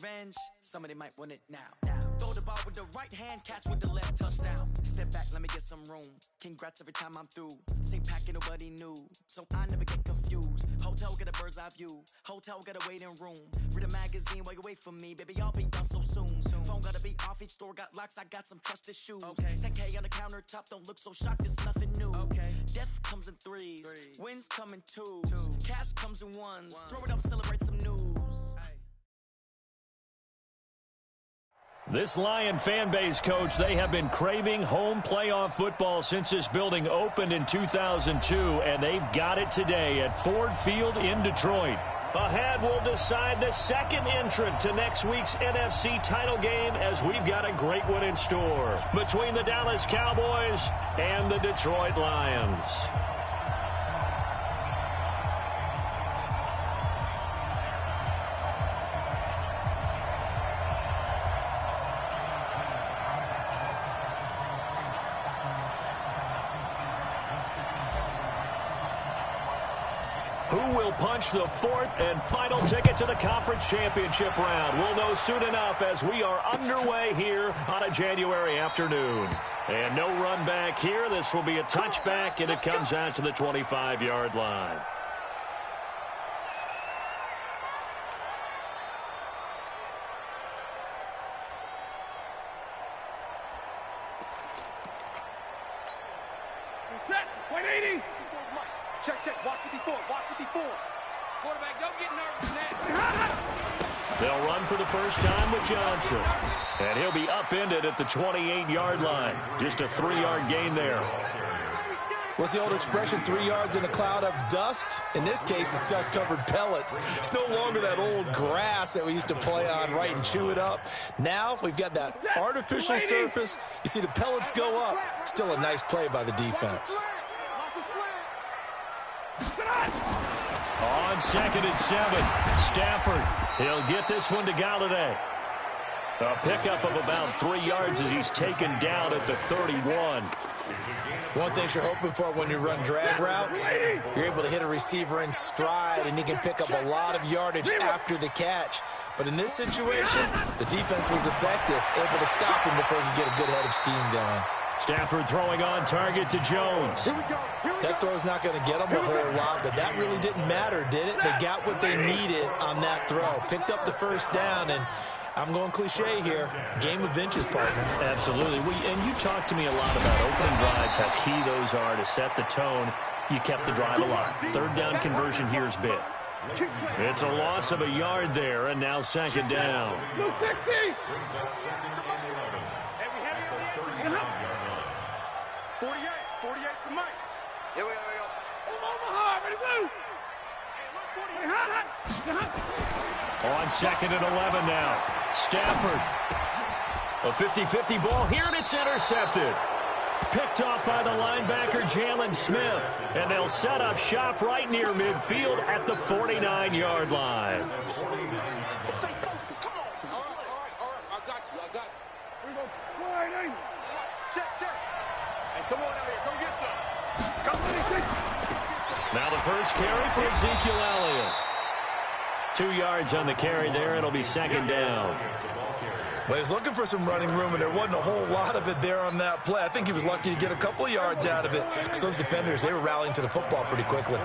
revenge, somebody might want it now. Throw the ball with the right hand, catch with the left, touchdown. Step back, let me get some room. Congrats every time I'm through. Same packing, nobody new, so I never get confused. Hotel get a bird's eye view. Hotel get a waiting room. Read a magazine while you wait for me, baby. I'll be done so soon. Phone gotta be off, each store got locks. I got some trusted shoes. 10K on the countertop, don't look so shocked. It's nothing new. Death comes in threes, wins come in twos, cash comes in ones. Throw it up, celebrate some news. This Lion fan base, Coach, they have been craving home playoff football since this building opened in 2002, and they've got it today at Ford Field in Detroit. Ahead, we'll decide the second entrant to next week's NFC title game, as we've got a great one in store between the Dallas Cowboys and the Detroit Lions. Who will punch the fourth and final ticket to the conference championship round? We'll know soon enough as we are underway here on a January afternoon. And no run back here. This will be a touchback, and it comes out to the 25-yard line. Check, 180. Check, watch 54, watch 54. Quarterback, don't get nervous in that. They'll run for the first time with Johnson. And he'll be upended at the 28-yard line. Just a 3-yard gain there. What's the old expression, 3 yards in a cloud of dust? In this case, it's dust-covered pellets. It's no longer that old grass that we used to play on, right, and chew it up. Now we've got that artificial surface. You see the pellets go up. Still a nice play by the defense. On 2nd and 7, Stafford. He'll get this one to Galladay. A pickup of about 3 yards as he's taken down at the 31. One thing you're hoping for when you run drag routes, you're able to hit a receiver in stride, and he can pick up a lot of yardage after the catch. But in this situation, the defense was effective, able to stop him before he could get a good head of steam going. Stafford throwing on target to Jones. That throw's not going to get them a whole lot, but that really didn't matter, did it? They got what they needed on that throw. Picked up the first down, and I'm going cliche here. Game of inches, partner. Absolutely. And you talked to me a lot about opening drives, how key those are to set the tone. You kept the drive alive. 3rd down conversion here is big. It's a loss of a yard there, and now 2nd down. 48 for Mike. Here we go. On 2nd and 11 now. Stafford. A 50-50 ball here, and it's intercepted. Picked off by the linebacker, Jalen Smith. And they'll set up shop right near midfield at the 49-yard line. All right. I got you. Here we go. Check. Hey, come on out here. Come get some. Now the first carry for Ezekiel Elliott. 2 yards on the carry there. It'll be 2nd down. Well, he was looking for some running room, and there wasn't a whole lot of it there on that play. I think he was lucky to get a couple of yards out of it, because those defenders, they were rallying to the football pretty quickly.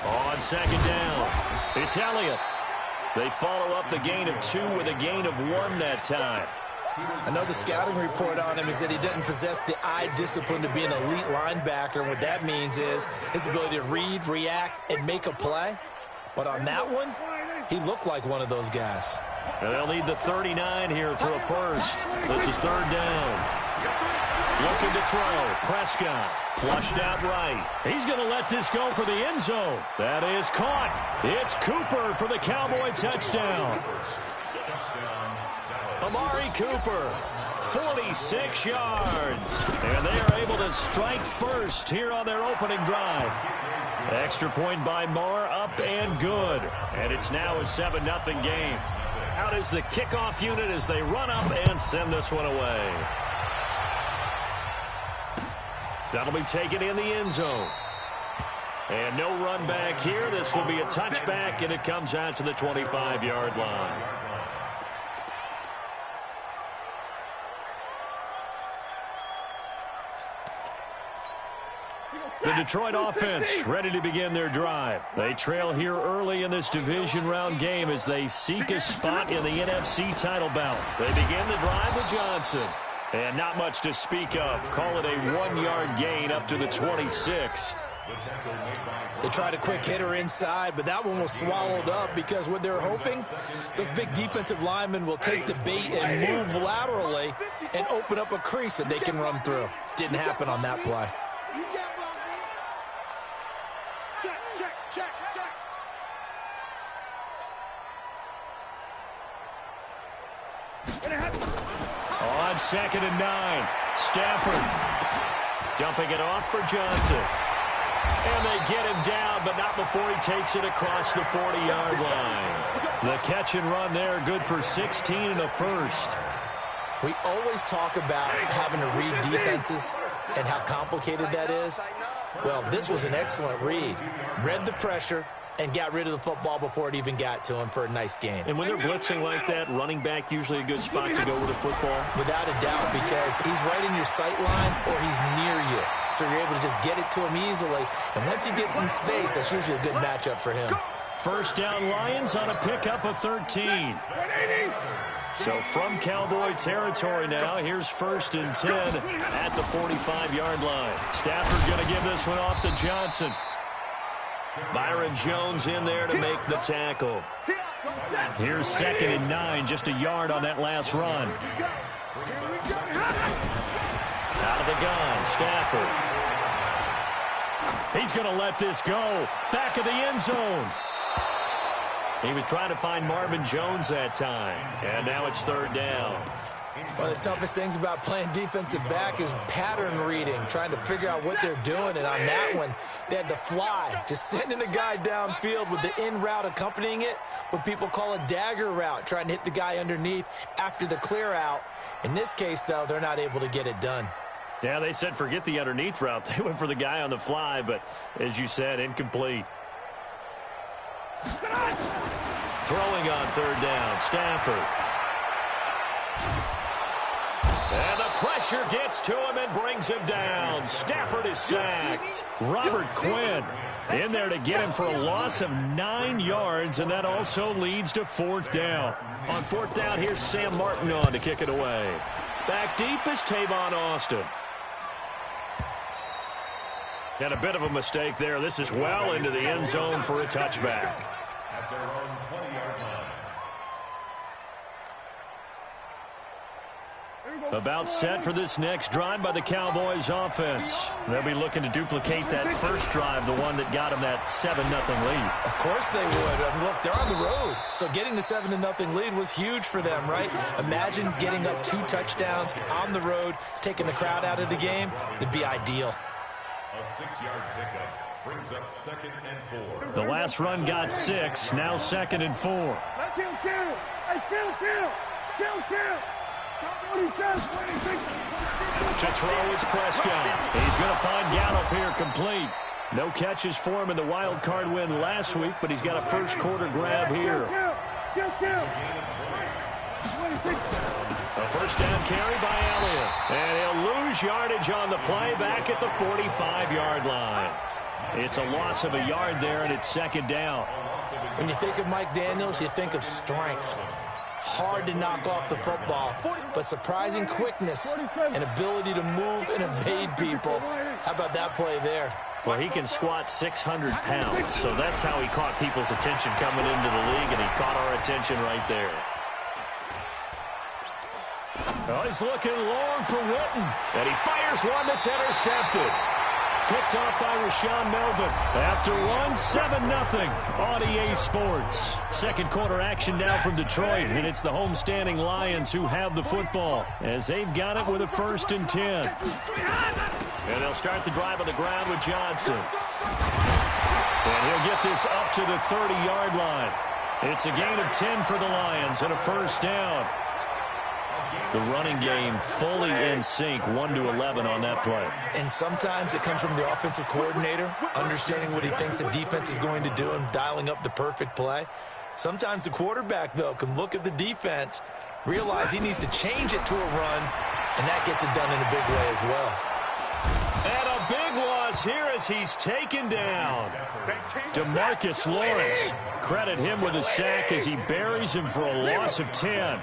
On 2nd down, it's Elliott. They follow up the gain of 2 with a gain of 1 that time. I know the scouting report on him is that he doesn't possess the eye discipline to be an elite linebacker. And what that means is his ability to read, react, and make a play. But on that one, he looked like one of those guys. And they'll need the 39 here for a first. This is 3rd down. Looking to throw. Prescott flushed out right. He's going to let this go for the end zone. That is caught. It's Cooper for the Cowboy touchdown. Amari Cooper, 46 yards. And they are able to strike first here on their opening drive. Extra point by Moore, up and good. And it's now a 7-0 game. Out is the kickoff unit as they run up and send this one away. That'll be taken in the end zone. And no run back here. This will be a touchback, and it comes out to the 25-yard line. The Detroit offense ready to begin their drive. They trail here early in this division round game as they seek a spot in the NFC title bout. They begin the drive with Johnson. And not much to speak of. Call it a 1-yard gain up to the 26. They tried a quick hitter inside, but that one was swallowed up because what they're hoping, those big defensive linemen will take the bait and move laterally and open up a crease that they can run through. Didn't happen on that play. On 2nd and 9, Stafford dumping it off for Johnson. And they get him down, but not before he takes it across the 40-yard line. The catch and run there, good for 16 and a first. We always talk about having to read defenses and how complicated that is. Well, this was an excellent read. Read the pressure and got rid of the football before it even got to him for a nice game. And when they're blitzing like that, running back usually a good spot to go with the football? Without a doubt, because he's right in your sight line or he's near you. So you're able to just get it to him easily. And once he gets in space, that's usually a good matchup for him. First down Lions on a pickup of 13. So from Cowboy territory now, here's 1st and 10 at the 45-yard line. Stafford going to give this one off to Johnson. Byron Jones in there to make the tackle. Here's 2nd and 9, just a yard on that last run. Out of the gun, Stafford. He's going to let this go. Back of the end zone. He was trying to find Marvin Jones that time. And now it's 3rd down. One of the toughest things about playing defensive back is pattern reading, trying to figure out what they're doing. And on that one, they had the fly, just sending a guy downfield with the in route accompanying it, what people call a dagger route, trying to hit the guy underneath after the clear out. In this case, though, they're not able to get it done. Yeah, they said forget the underneath route. They went for the guy on the fly, but as you said, incomplete. Throwing on 3rd down, Stafford. And the pressure gets to him and brings him down. Stafford is sacked. Robert Quinn in there to get him for a loss of 9 yards, and that also leads to 4th down. On 4th down, here's Sam Martin on to kick it away. Back deep is Tavon Austin. And a bit of a mistake there. This is well into the end zone for a touchback. About set for this next drive by the Cowboys offense. They'll be looking to duplicate that first drive, the one that got them that 7-0 lead. Of course they would. Look, they're on the road. So getting the 7-0 lead was huge for them, right? Imagine getting up 2 touchdowns on the road, taking the crowd out of the game. It'd be ideal. A 6-yard pickup brings up 2nd and 4. The last run got 6, now 2nd and 4. Let's him kill. Hey, kill. To throw is Prescott. He's going to find Gallup here complete. No catches for him in the wild card win last week, but he's got a first quarter grab here. A first down carry by Elliott. And he'll lose yardage on the play back at the 45-yard line. It's a loss of a yard there, and it's 2nd down. When you think of Mike Daniels, you think of strength. Hard to knock off the football, but surprising quickness and ability to move and evade people. How about that play there? Well, he can squat 600 pounds, so that's how he caught people's attention coming into the league, and he caught our attention right there. Oh, he's looking long for Witten, and he fires one that's intercepted. Picked off by Rashawn Melvin. After one, 7-0 on EA Sports. Second quarter action now from Detroit, and it's the homestanding Lions who have the football as they've got it with a 1st and 10. And they'll start the drive on the ground with Johnson. And he'll get this up to the 30-yard line. It's a gain of 10 for the Lions and a 1st down. The running game fully in sync, 1-11 on that play. And sometimes it comes from the offensive coordinator, understanding what he thinks the defense is going to do and dialing up the perfect play. Sometimes the quarterback, though, can look at the defense, realize he needs to change it to a run, and that gets it done in a big way as well. And a big loss here as he's taken down. DeMarcus Lawrence, credit him with a sack as he buries him for a loss of 10.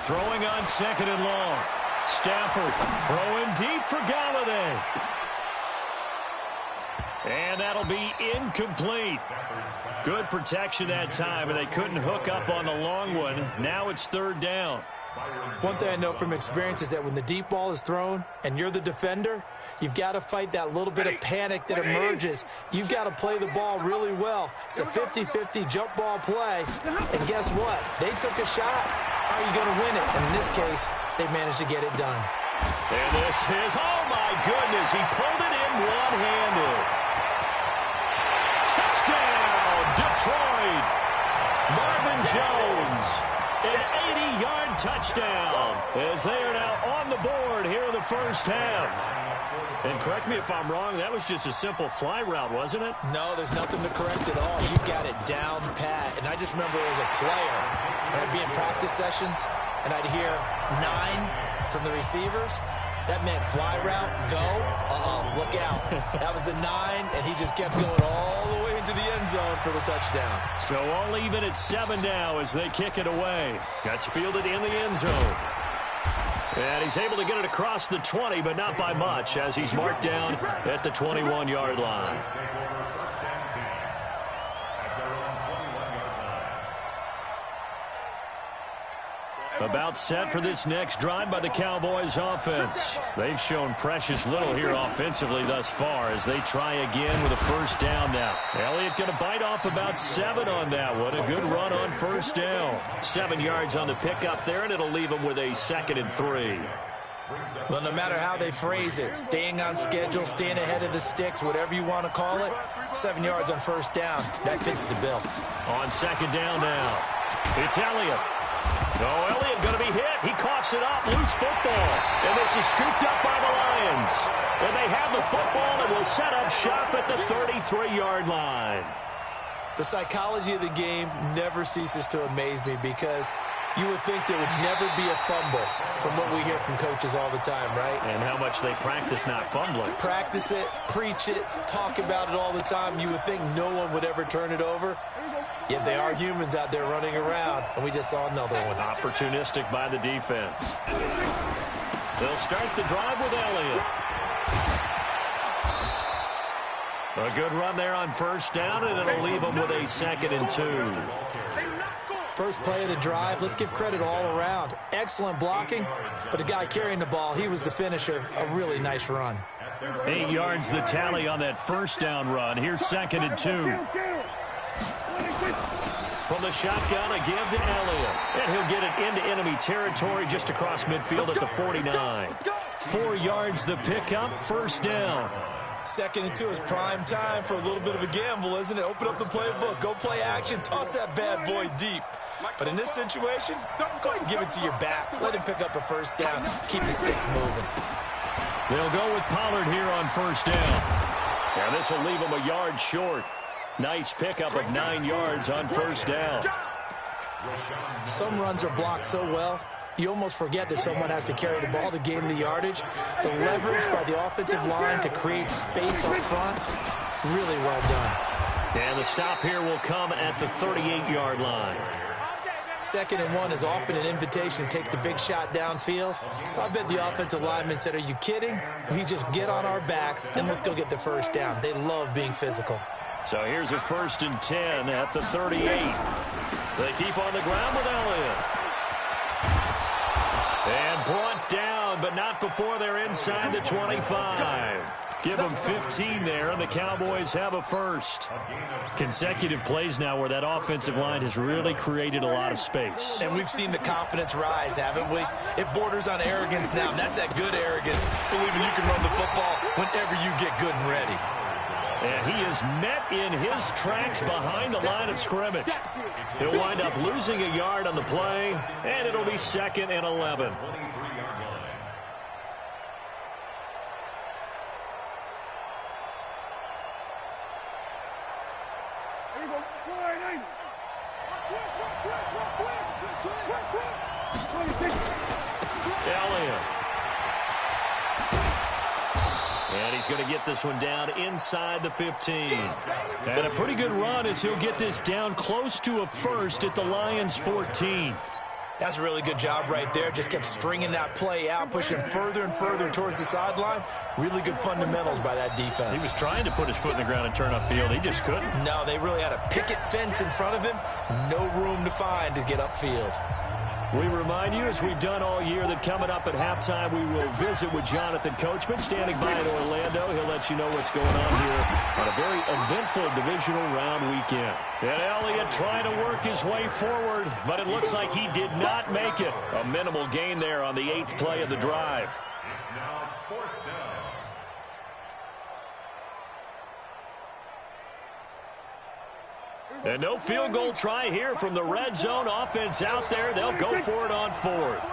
Throwing on 2nd and long. Stafford throwing deep for Galladay. And that'll be incomplete. Good protection that time, and they couldn't hook up on the long one. Now it's 3rd down. One thing I know from experience is that when the deep ball is thrown and you're the defender, you've got to fight that little bit of panic that emerges. You've got to play the ball really well. It's a 50-50 jump ball play, and guess what? They took a shot. How are you going to win it? And in this case, they managed to get it done. And this is, oh my goodness, he pulled it in one-handed. Touchdown, Detroit. Marvin Jones, an 80-yard touchdown as they are now on the board here in the first half. And correct me if I'm wrong, that was just a simple fly route, wasn't it? No, there's nothing to correct at all. You got it down pat. And I just remember as a player, when I'd be in practice sessions, and I'd hear 9 from the receivers. That meant fly route, go, look out. That was the 9, and he just kept going all the way into the end zone for the touchdown. So all even at 7 now as they kick it away. That's fielded in the end zone. And he's able to get it across the 20, but not by much, as he's marked down at the 21-yard line. About set for this next drive by the Cowboys offense. They've shown precious little here offensively thus far as they try again with a first down now. Elliott going to bite off about 7 on that one. A good run on first down. 7 yards on the pickup there, and it'll leave them with a 2nd and 3. Well, no matter how they phrase it, staying on schedule, staying ahead of the sticks, whatever you want to call it, 7 yards on first down, that fits the bill. On 2nd down now, it's Elliott. No, Elliott going to be hit. He coughs it up. Loose football. And this is scooped up by the Lions. And they have the football and will set up shop at the 33-yard line. The psychology of the game never ceases to amaze me because you would think there would never be a fumble from what we hear from coaches all the time, right? And how much they practice not fumbling. Practice it, preach it, talk about it all the time. You would think no one would ever turn it over. Yet they are humans out there running around, and we just saw another one. Opportunistic by the defense. They'll start the drive with Elliott. A good run there on first down, and it'll leave them with a 2nd and 2. First play of the drive, let's give credit all around. Excellent blocking, but the guy carrying the ball, he was the finisher. A really nice run. 8 yards the tally on that first down run. Here's 2nd and 2. From the shotgun, a give to Elliott. And he'll get it into enemy territory just across midfield at the 49. 4 yards the pickup, first down. 2nd and 2 is prime time for a little bit of a gamble, isn't it? Open up the playbook, go play action, toss that bad boy deep. But in this situation, go ahead and give it to your back. Let him pick up a first down. Keep the sticks moving. They'll go with Pollard here on first down. And this will leave him a yard short. Nice pickup of 9 yards on first down. Some runs are blocked so well, you almost forget that someone has to carry the ball to gain the yardage. The leverage by the offensive line to create space up front, really well done. And the stop here will come at the 38-yard line. 2nd and 1 is often an invitation to take the big shot downfield. I bet the offensive lineman said, are you kidding? We just get on our backs and let's go get the first down. They love being physical. So here's a 1st and 10 at the 38. They keep on the ground with Elliott. And brought down, but not before they're inside the 25. Give them 15 there, and the Cowboys have a first. Consecutive plays now where that offensive line has really created a lot of space. And we've seen the confidence rise, haven't we? It borders on arrogance now, and that's that good arrogance, believing you can run the football whenever you get good and ready. And he is met in his tracks behind the line of scrimmage. He'll wind up losing a yard on the play, and it'll be 2nd and 11. Elliott. And he's going to get this one down inside the 15. And a pretty good run as he'll get this down close to a first at the Lions' 14. That's a really good job right there. Just kept stringing that play out, pushing further and further towards the sideline. Really good fundamentals by that defense. He was trying to put his foot in the ground and turn upfield. He just couldn't. No, they really had a picket fence in front of him. No room to find to get upfield. We remind you, as we've done all year, that coming up at halftime, we will visit with Jonathan Coachman, standing by in Orlando. He'll let you know what's going on here on a very eventful divisional round weekend. And Elliott trying to work his way forward, but it looks like he did not make it. A minimal gain there on the 8th play of the drive. It's now 4th down. And no field goal try here from the red zone offense out there. They'll go for it on 4th.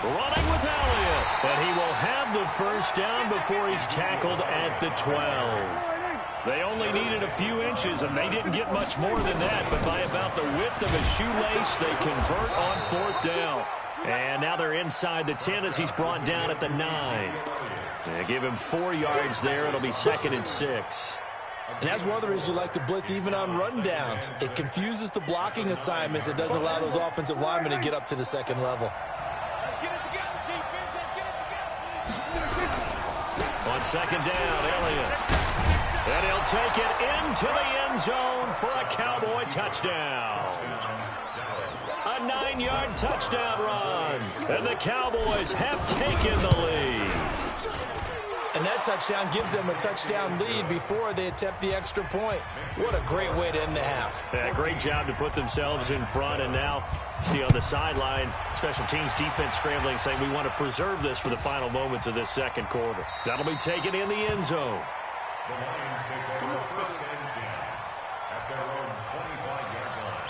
Running with Elliott. And he will have the first down before he's tackled at the 12. They only needed a few inches, and they didn't get much more than that. But by about the width of a shoelace, they convert on 4th down. And now they're inside the 10 as he's brought down at the 9. They give him 4 yards there. It'll be 2nd and 6. And that's one of the reasons you like to blitz even on rundowns. It confuses the blocking assignments. It doesn't allow those offensive linemen to get up to the 2nd level. On 2nd down, Elliott. And he'll take it into the end zone for a Cowboy touchdown. A 9-yard touchdown run. And the Cowboys have taken the lead. And that touchdown gives them a touchdown lead before they attempt the extra point. What a great way to end the half. Yeah, great job to put themselves in front. And now, see on the sideline, special teams defense scrambling, saying we want to preserve this for the final moments of this 2nd quarter. That'll be taken in the end zone. The Lions take over 1st and 10 at their own 25-yard line.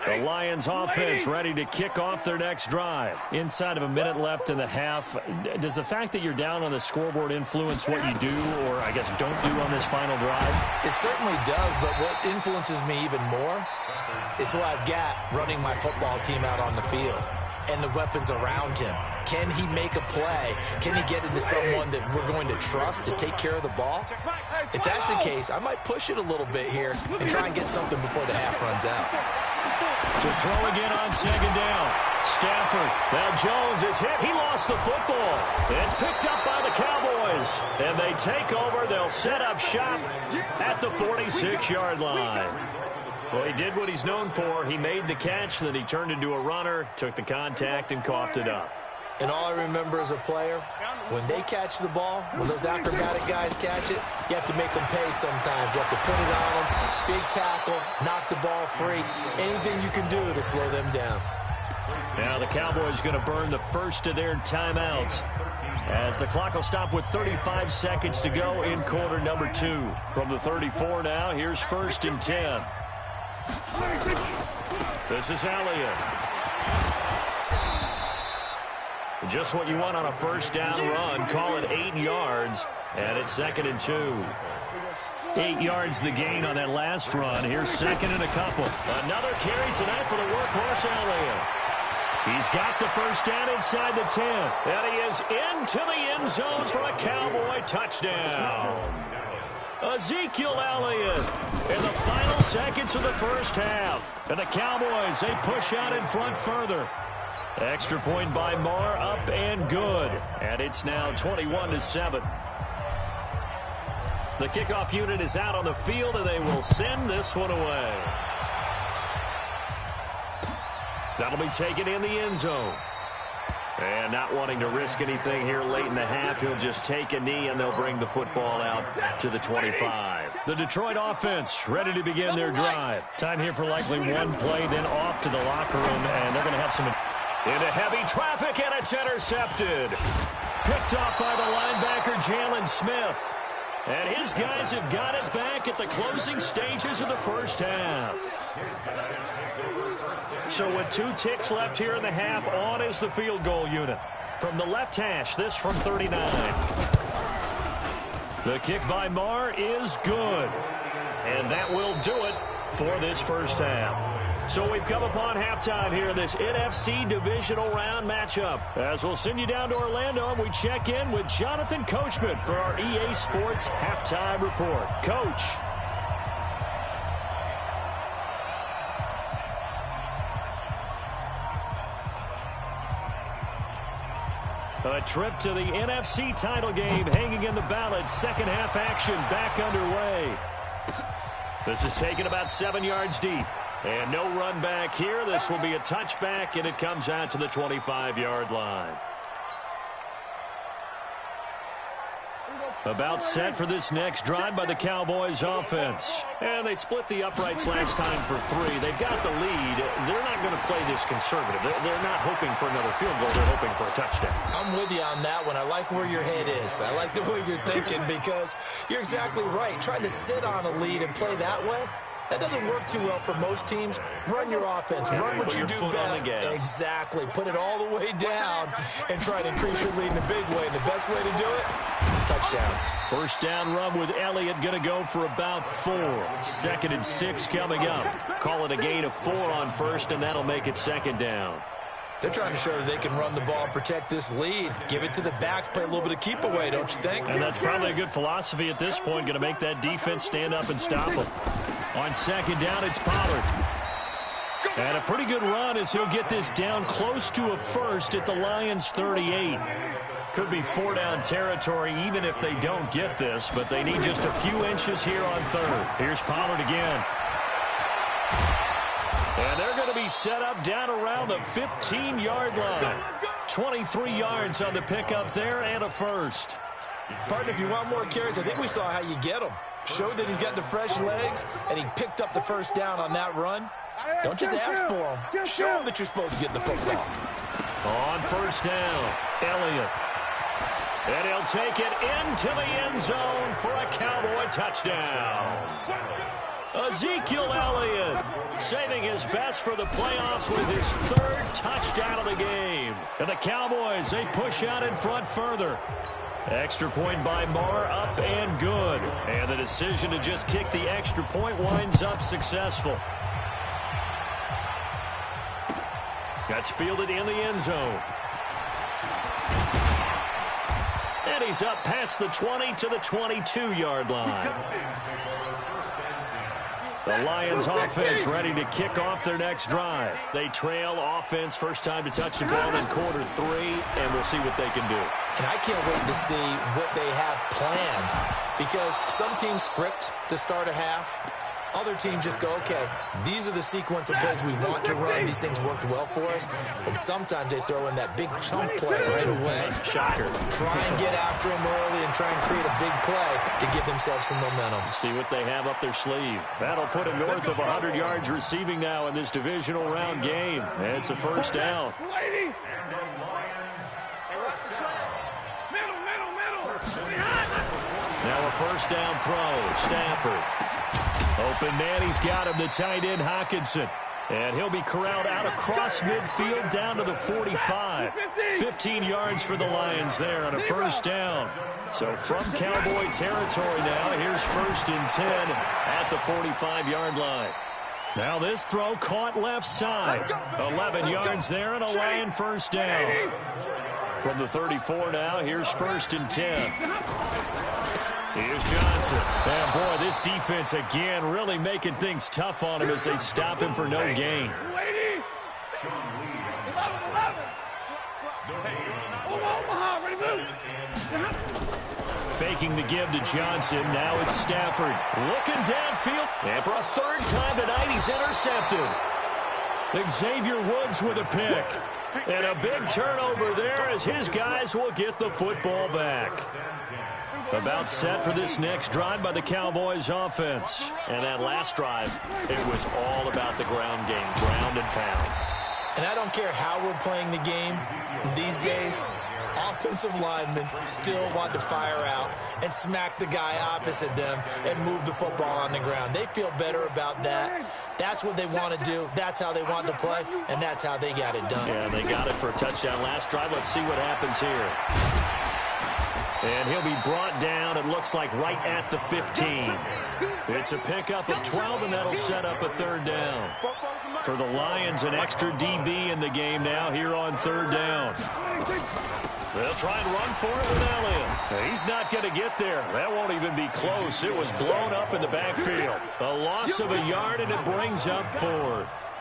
The Lions offense ready to kick off their next drive. Inside of a minute left in the half. Does the fact that you're down on the scoreboard influence what you do, or I guess don't do on this final drive? It certainly does, but what influences me even more is who I've got running my football team out on the field and the weapons around him. Can he make a play? Can he get into someone that we're going to trust to take care of the ball? If that's the case, I might push it a little bit here and try and get something before the half runs out. To throw again on 2nd down. Stafford. Now Jones is hit. He lost the football. It's picked up by the Cowboys. And they take over. They'll set up shop at the 46-yard line. Well, he did what he's known for. He made the catch, then he turned into a runner, took the contact, and coughed it up. And all I remember as a player, when they catch the ball, when those acrobatic guys catch it, you have to make them pay sometimes. You have to put it on them, big tackle, knock the ball free, anything you can do to slow them down. Now the Cowboys going to burn the first of their timeouts as the clock will stop with 35 seconds to go in quarter number 2. From the 34 now, here's 1st and 10. This is Elliott. Just what you want on a first down run. Call it 8 yards, and it's 2nd and 2. 8 yards the gain on that last run. Here's 2nd and a couple. Another carry tonight for the workhorse Elliott. He's got the first down inside the 10. And he is into the end zone for a Cowboy touchdown. Ezekiel Elliott in the final seconds of the first half. And the Cowboys, they push out in front further. Extra point by Marr, up and good. And it's now 21-7. The kickoff unit is out on the field, and they will send this one away. That'll be taken in the end zone. And not wanting to risk anything here late in the half, he'll just take a knee, and they'll bring the football out to the 25. The Detroit offense ready to begin their drive. Time here for likely one play, then off to the locker room, and they're going to have some into heavy traffic, and it's intercepted. Picked off by the linebacker, Jalen Smith. And his guys have got it back at the closing stages of the first half. So with 2 ticks left here in the half, on is the field goal unit. From the left hash, this from 39. The kick by Marr is good. And that will do it for this first half. So we've come upon halftime here in this NFC divisional round matchup. As we'll send you down to Orlando, and we check in with Jonathan Coachman for our EA Sports Halftime Report. Coach. A trip to the NFC title game hanging in the balance. Second half action back underway. This is taken about 7 yards deep. And no run back here. This will be a touchback, and it comes out to the 25-yard line. About set for this next drive by the Cowboys offense. And they split the uprights last time for 3. They've got the lead. They're not going to play this conservative. They're not hoping for another field goal. They're hoping for a touchdown. I'm with you on that one. I like where your head is. I like the way you're thinking because you're exactly right. Trying to sit on a lead and play that way, that doesn't work too well for most teams. Run your offense. Run what you do best. Exactly. Put it all the way down and try to increase your lead in a big way. And the best way to do it, touchdowns. First down run with Elliott going to go for about 4. 2nd and 6 coming up. Call it a gain of 4 on first, and that'll make it 2nd down. They're trying to show that they can run the ball, protect this lead. Give it to the backs, play a little bit of keep away, don't you think? And that's probably a good philosophy at this point. Going to make that defense stand up and stop them. On 2nd down, it's Pollard. And a pretty good run as he'll get this down close to a first at the Lions' 38. Could be 4-down territory even if they don't get this, but they need just a few inches here on 3rd. Here's Pollard again. And they're going to be set up down around the 15-yard line. 23 yards on the pickup there and a first. Partner, if you want more carries, I think we saw how you get them. Showed that he's got the fresh legs, and he picked up the first down on that run. Don't just ask for him. Show him that you're supposed to get the football. On first down, Elliott. And he'll take it into the end zone for a Cowboy touchdown. Ezekiel Elliott saving his best for the playoffs with his 3rd touchdown of the game. And the Cowboys, they push out in front further. Extra point by Marr, up and good. And the decision to just kick the extra point winds up successful. That's fielded in the end zone. And he's up past the 20 to the 22-yard line. The Lions offense ready to kick off their next drive. They trail offense, first time to touch the ball in quarter 3, and we'll see what they can do. And I can't wait to see what they have planned because some teams script to start a half. Other teams just go, okay, these are the sequence of plays we want to run. These things worked well for us. And sometimes they throw in that big chunk play right away. Shocker. Try and get after them early and try and create a big play to give themselves some momentum. See what they have up their sleeve. That'll put them north of 100 yards receiving now in this divisional round game. And it's a first down. Now a first down throw. Stafford. Open man, he's got him, the tight end, Hockenson. And he'll be corralled out across midfield down to the 45. 15 yards for the Lions there on a first down. So from Cowboy territory now, here's 1st and 10 at the 45-yard line. Now this throw caught left side. 11 yards there and a Lion first down. From the 34 now, here's 1st and 10. Here's Johnson. And boy, this defense again really making things tough on him as they stop him for no gain. Faking the give to Johnson. Now it's Stafford. Looking downfield. And for a 3rd time tonight, he's intercepted. Xavier Woods with a pick. And a big turnover there as his guys will get the football back. About set for this next drive by the Cowboys offense. And that last drive, it was all about the ground game, ground and pound. And I don't care how we're playing the game these days, offensive linemen still want to fire out and smack the guy opposite them and move the football on the ground. They feel better about that. That's what they want to do. That's how they want to play, and that's how they got it done. Yeah, they got it for a touchdown last drive. Let's see what happens here. And he'll be brought down, it looks like, right at the 15. It's a pickup of 12, and that'll set up a third down. For the Lions, an extra DB in the game now here on third down. They'll try and run for it with Elliott. He's not going to get there. That won't even be close. It was blown up in the backfield. A loss of a yard, and it brings up fourth.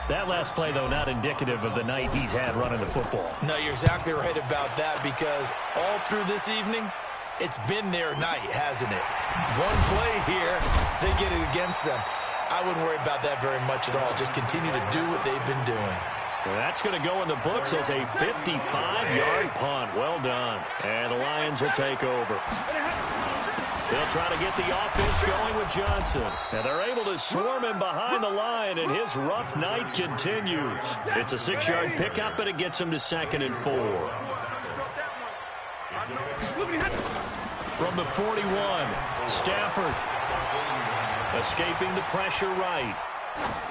That last play, though, not indicative of the night he's had running the football. No, you're exactly right about that, because all through this evening, it's been their night, hasn't it? One play here, they get it against them. I wouldn't worry about that very much at all. Just continue to do what they've been doing. Well, that's going to go in the books as a 55-yard punt. Well done. And the Lions will take over. They'll try to get the offense going with Johnson. And they're able to swarm him behind the line, and his rough night continues. It's a 6-yard pickup, and it gets him to 2nd and 4. From the 41, Stafford escaping the pressure right.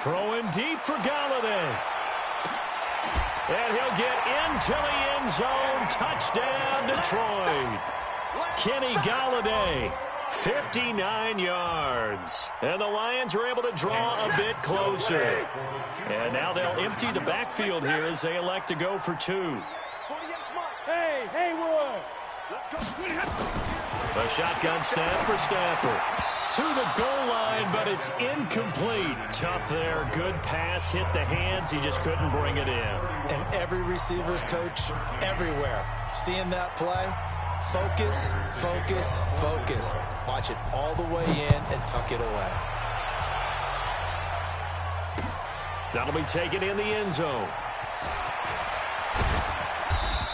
Throwing deep for Galladay. And he'll get into the end zone. Touchdown, Detroit. Kenny Galladay, 59 yards. And the Lions are able to draw a bit closer. And now they'll empty the backfield here as they elect to go for 2. Hey, Haywood. A shotgun snap for Stafford. To the goal line, but it's incomplete. Tough there. Good pass. Hit the hands. He just couldn't bring it in. And every receiver's coach everywhere, seeing that play, focus, focus, focus. Watch it all the way in and tuck it away. That'll be taken in the end zone.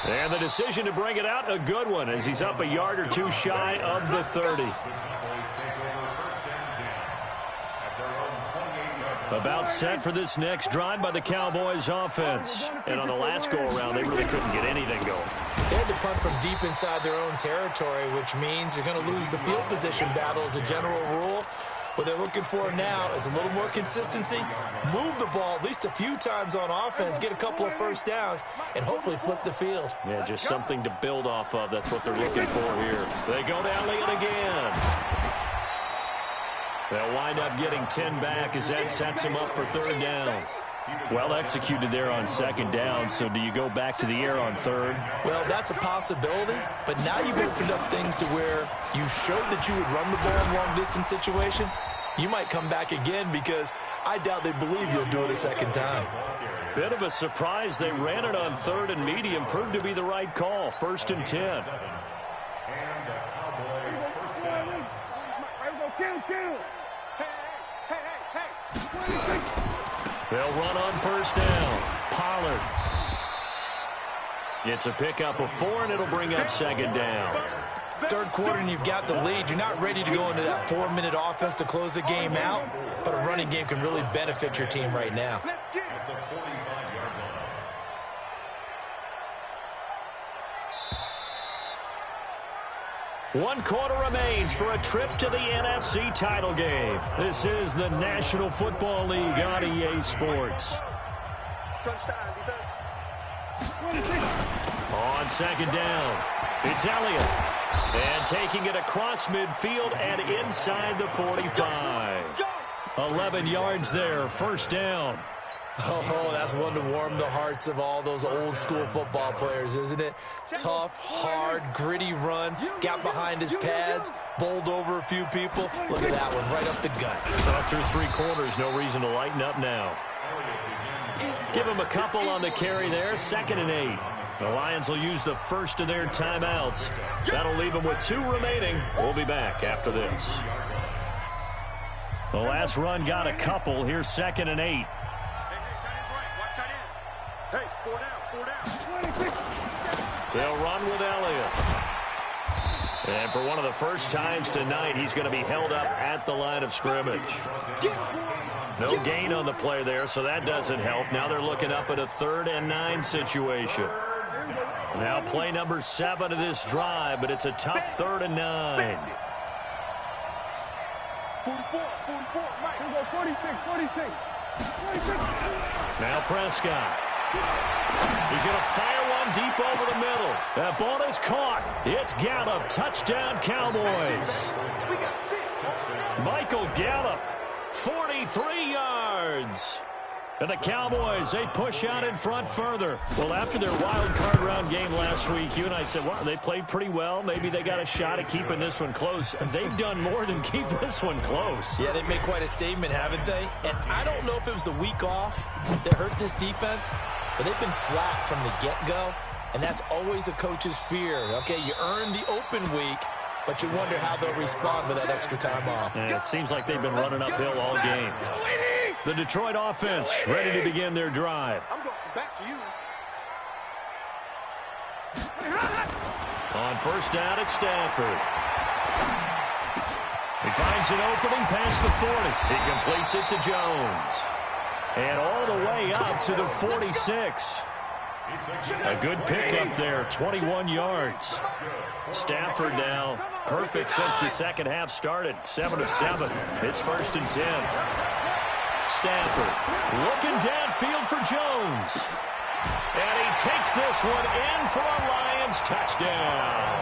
And the decision to bring it out, a good one, as he's up a yard or two shy of the 30. About set for this next drive by the Cowboys offense. And on the last go-around, they really couldn't get anything going. They had to punt from deep inside their own territory, which means you're going to lose the field position battle as a general rule. What they're looking for now is a little more consistency, move the ball at least a few times on offense, get a couple of first downs, and hopefully flip the field. Yeah, just something to build off of. That's what they're looking for here. They go to Elliott again. They'll wind up getting 10 back as that sets them up for third down. Well executed there on second down, so do you go back to the air on third? Well, that's a possibility, but now you've opened up things to where you showed that you would run the ball in long-distance situation. You might come back again, because I doubt they believe you'll do it a second time. Bit of a surprise. They ran it on third and medium. Proved to be the right call. 1st and 10. They'll run on first down. Pollard. It's a pickup of 4, and it'll bring up second down. Third quarter, and you've got the lead. You're not ready to go into that 4-minute offense to close the game out, but a running game can really benefit your team right now. One quarter remains for a trip to the NFC title game. This is the National Football League on EA Sports. On second down, it's Elliott. And taking it across midfield and inside the 45. 11 yards there, first down. Oh, that's one to warm the hearts of all those old-school football players, isn't it? Tough, hard, gritty run, got behind his pads, bowled over a few people. Look at that one, right up the gut. So through 3 quarters, no reason to lighten up now. Give him a couple on the carry there, 2nd and 8. The Lions will use the first of their timeouts. That'll leave them with 2 remaining. We'll be back after this. The last run got a couple. Here's 2nd and 8. Hey, 4 down. They'll run with Elliott. And for one of the first times tonight, he's going to be held up at the line of scrimmage. No gain on the play there, so that doesn't help. Now they're looking up at a 3rd and 9 situation. Now play number 7 of this drive, but it's a tough 3rd and 9. 44, Mike. Here we go, 46. Now Prescott. He's going to fire one deep over the middle. That ball is caught. It's Gallup. Touchdown, Cowboys. Michael Gallup, 43 yards. And the Cowboys, they push out in front further. Well, after their wild card round game last week, you and I said, well, they played pretty well. Maybe they got a shot at keeping this one close. And they've done more than keep this one close. Yeah, they've made quite a statement, haven't they? And I don't know if it was the week off that hurt this defense, but they've been flat from the get-go. And that's always a coach's fear. Okay, you earn the open week, but you wonder how they'll respond with that extra time off. And it seems like they've been running uphill all game. The Detroit offense ready to begin their drive. I'm going back to you. On first down, it's Stafford. He finds an opening past the 40. He completes it to Jones. And all the way up to the 46. A good pickup there, 21 yards. Stafford now perfect since the second half started, 7 of 7. It's 1st and 10. Stafford looking downfield for Jones. And he takes this one in for a Lions touchdown.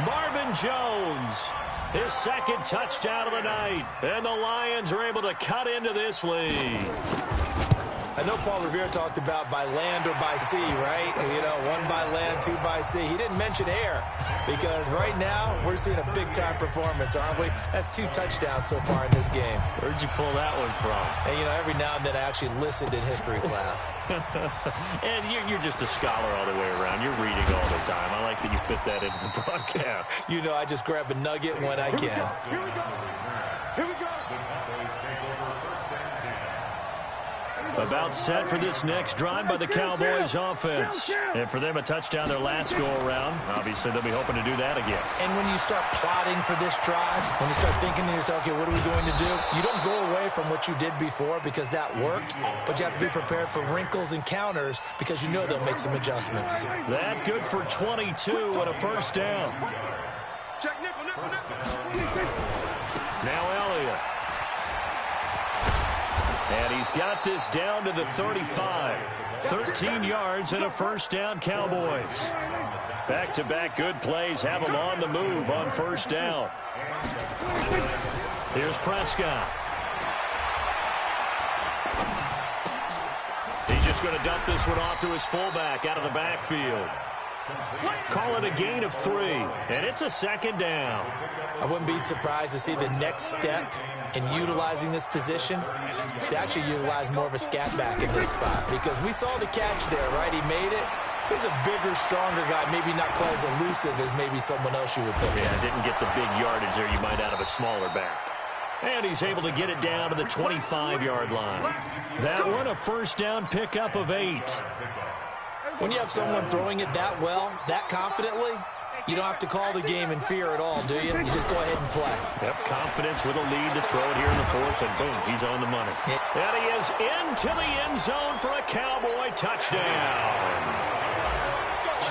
Marvin Jones, his 2nd touchdown of the night. And the Lions are able to cut into this lead. I know Paul Revere talked about by land or by sea, right? You know, 1 by land, 2 by sea. He didn't mention air because right now we're seeing a big-time performance, aren't we? That's 2 touchdowns so far in this game. Where'd you pull that one from? And, you know, every now and then I actually listened in history class. And you're just a scholar all the way around. You're reading all the time. I like that you fit that into the broadcast. You know, I just grab a nugget when I can. Here we go. About set for this next drive by the Cowboys offense. And for them, a touchdown their last go-around. Obviously, they'll be hoping to do that again. And when you start plotting for this drive, when you start thinking to yourself, okay, what are we going to do? You don't go away from what you did before because that worked, but you have to be prepared for wrinkles and counters because you know they'll make some adjustments. That good for 22 and a first down. Now Elliott. And he's got this down to the 35. 13 yards and a first down, Cowboys. Back-to-back good plays have them on the move on first down. Here's Prescott. He's just going to dump this one off to his fullback out of the backfield. Call it a gain of 3, and it's a 2nd down. I wouldn't be surprised to see the next step in utilizing this position is to actually utilize more of a scat back in this spot because we saw the catch there, right? He made it. He's a bigger, stronger guy, maybe not quite as elusive as maybe someone else you would put. Yeah, didn't get the big yardage there you might out of a smaller back. And he's able to get it down to the 25-yard line. That one a first down pickup of 8. When you have someone throwing it that well, that confidently, you don't have to call the game in fear at all, do you? You just go ahead and play. Yep, confidence with a lead to throw it here in the 4th, and boom, he's on the money. And he is into the end zone for a Cowboy touchdown.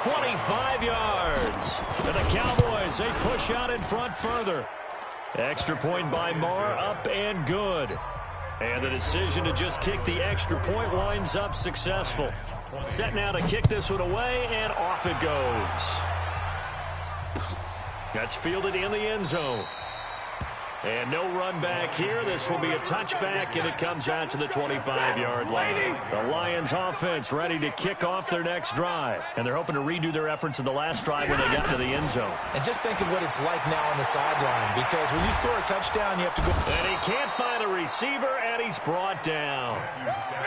25 yards. And the Cowboys, they push out in front further. Extra point by Marr, up and good. And the decision to just kick the extra point winds up successful. Set now to kick this one away, and off it goes. That's fielded in the end zone. And no run back here. This will be a touchback, and it comes out to the 25-yard line. The Lions offense ready to kick off their next drive. And they're hoping to redo their efforts in the last drive when they got to the end zone. And just think of what it's like now on the sideline, because when you score a touchdown, you have to go. And he can't find a receiver, and he's brought down.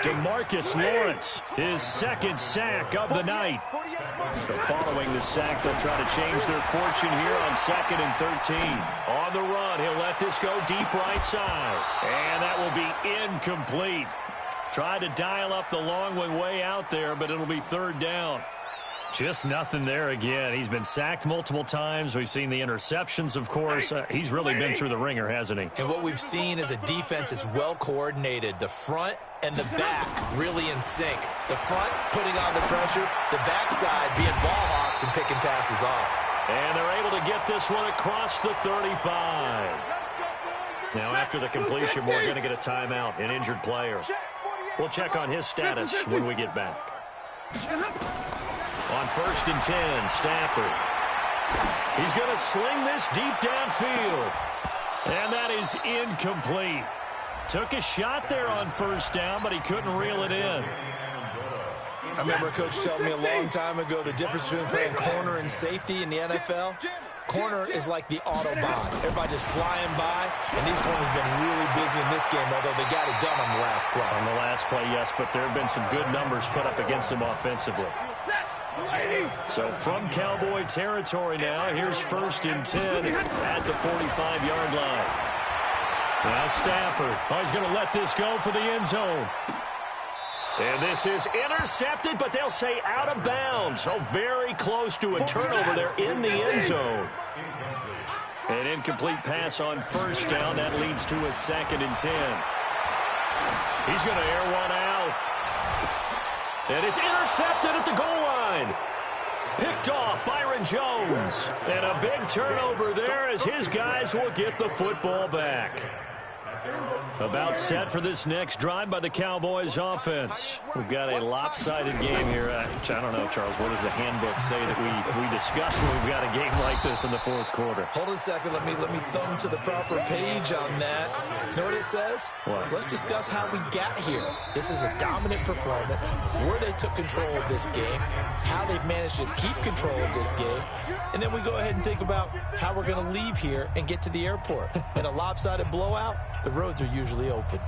DeMarcus Lawrence, his 2nd sack of the night. But following the sack, they'll try to change their fortune here on 2nd and 13. On the run, he'll let this go deep right side. And that will be incomplete. Tried to dial up the long one way out there, but it'll be 3rd down. Just nothing there again. He's been sacked multiple times. We've seen the interceptions, of course. He's really been through the ringer, hasn't he? And what we've seen is a defense that's well coordinated. The front and the back really in sync. The front putting on the pressure, the backside being ball hawks and picking passes off. And they're able to get this one across the 35. Now, after the completion, we're going to get a timeout, an injured player. We'll check on his status when we get back. On 1st and 10, Stafford. He's going to sling this deep downfield. And that is incomplete. Took a shot there on 1st down, but he couldn't reel it in. I remember a coach telling me a long time ago the difference between playing corner and safety in the NFL. Corner is like the Autobahn. Everybody just flying by, and these corners have been really busy in this game, although they got it done on the last play. On the last play, yes, but there have been some good numbers put up against them offensively. So from Cowboy territory now, here's 1st and 10 at the 45-yard line. Now Stafford, he's going to let this go for the end zone. And this is intercepted, but they'll say out of bounds. So very close to a turnover there in the end zone. An incomplete pass on 1st down. That leads to a 2nd and 10. He's going to air one out. And it's intercepted at the goal line. Picked off Byron Jones. And a big turnover there as his guys will get the football back. About set for this next drive by the Cowboys offense. We've got a lopsided game here. I don't know, Charles, what does the handbook say that we discuss when we've got a game like this in the 4th quarter? Hold on a second. Let me thumb to the proper page on that. You know what it says? What? Let's discuss how we got here. This is a dominant performance, where they took control of this game, how they've managed to keep control of this game, and then we go ahead and think about how we're going to leave here and get to the airport. In a lopsided blowout, the roads are usually open.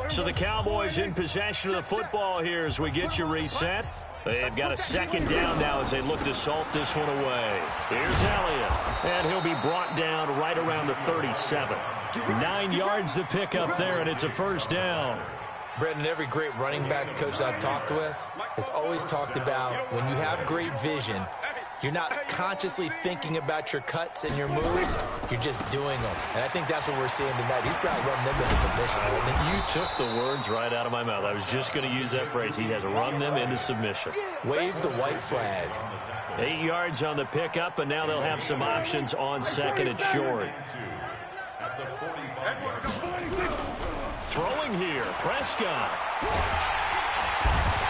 So the Cowboys in possession of the football here as we get you reset. They've got a 2nd down now as they look to salt this one away. Here's Elliott, and he'll be brought down right around the 37. 9 yards to pick up there, and it's a 1st down. Brendan, every great running backs coach I've talked with has always talked about when you have great vision, you're not consciously thinking about your cuts and your moves. You're just doing them. And I think that's what we're seeing tonight. He's about run them into submission. You took the words right out of my mouth. I was just going to use that phrase. He has run them into submission. Wave the white flag. 8 yards on the pickup, and now they'll have some options on 2nd and short. Throwing here, Prescott.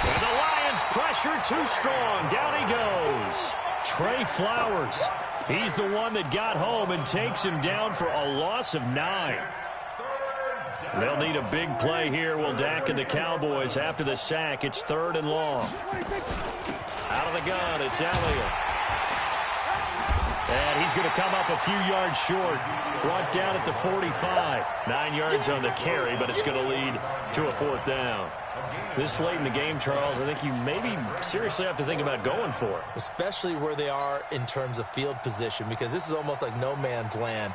And the Lions pressure too strong. Down he goes. Trey Flowers. He's the one that got home and takes him down for a loss of 9. They'll need a big play here. Will Dak and the Cowboys after the sack. It's 3rd and long. Out of the gun, it's Elliott. And he's going to come up a few yards short. Brought down at the 45. 9 yards on the carry, but it's going to lead to a 4th down. This late in the game, Charles, I think you maybe seriously have to think about going for it. Especially where they are in terms of field position, because this is almost like no man's land.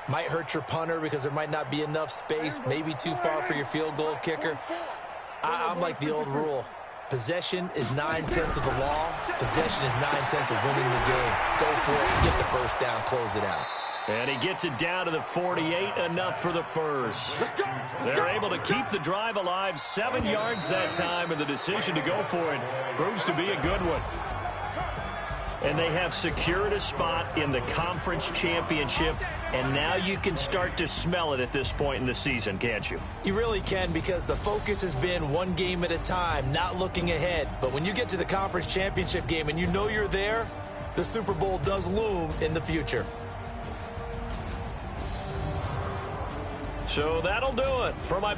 Might hurt your punter because there might not be enough space, maybe too far for your field goal kicker. I'm like the old rule. Possession is 9/10 of the law. Possession is 9/10 of winning the game. Go for it, get the 1st down, close it out. And he gets it down to the 48, enough for the 1st. They're able to keep the drive alive, 7 yards that time, and the decision to go for it proves to be a good one. And they have secured a spot in the conference championship, and now you can start to smell it at this point in the season, can't you? You really can, because the focus has been one game at a time, not looking ahead. But when you get to the conference championship game and you know you're there, the Super Bowl does loom in the future. So that'll do it for my